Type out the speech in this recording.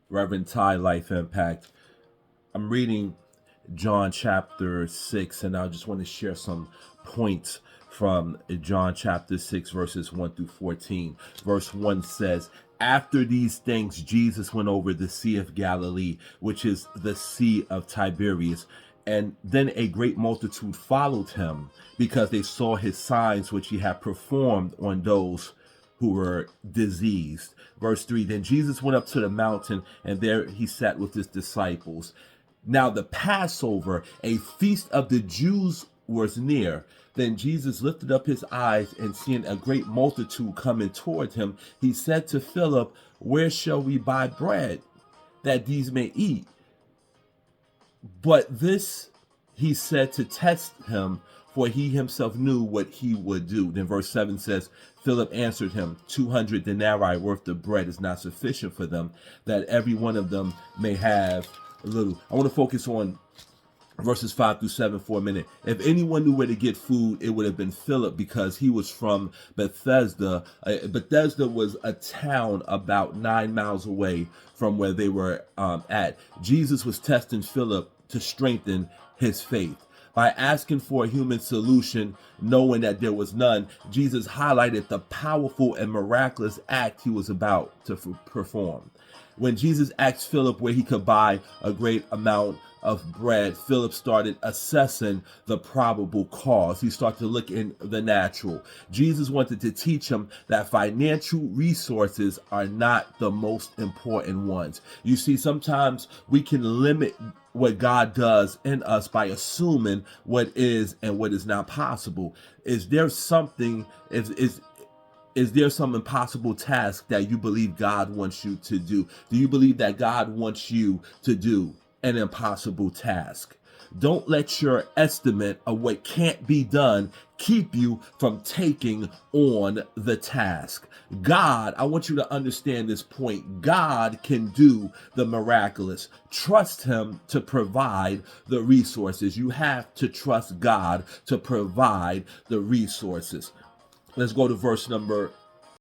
Reverend Ty Life Impact. I'm reading John chapter 6, and I just want to share some points from John chapter 6, verses 1 through 14. Verse 1 says, after these things, Jesus went over the Sea of Galilee, which is the Sea of Tiberias. And then a great multitude followed him because they saw his signs which he had performed on those who were diseased. Verse 3, then Jesus went up to the mountain, and there he sat with his disciples. Now the Passover, a feast of the Jews, was near. Then Jesus lifted up his eyes, and seeing a great multitude coming toward him, he said to Philip, where shall we buy bread that these may eat? But this he said to test him, for he himself knew what he would do. Then verse 7 says, Philip answered him, 200 denarii worth of bread is not sufficient for them, that every one of them may have a little. I want to focus on verses 5 through 7 for a minute. If anyone knew where to get food, it would have been Philip, because he was from Bethesda. Bethesda was a town about 9 miles away from where they were at. Jesus was testing Philip to strengthen his faith. By asking for a human solution, knowing that there was none, Jesus highlighted the powerful and miraculous act he was about to perform. When Jesus asked Philip where he could buy a great amount of bread, Philip started assessing the probable cause. He started to look in the natural. Jesus wanted to teach him that financial resources are not the most important ones. You see, sometimes we can limit what God does in us by assuming what is and what is not possible. Is there something, is there some impossible task that you believe God wants you to do? Do you believe that God wants you to do an impossible task? Don't let your estimate of what can't be done keep you from taking on the task. God, I want you to understand this point. God can do the miraculous. Trust him to provide the resources. You have to trust God to provide the resources. Let's go to verse number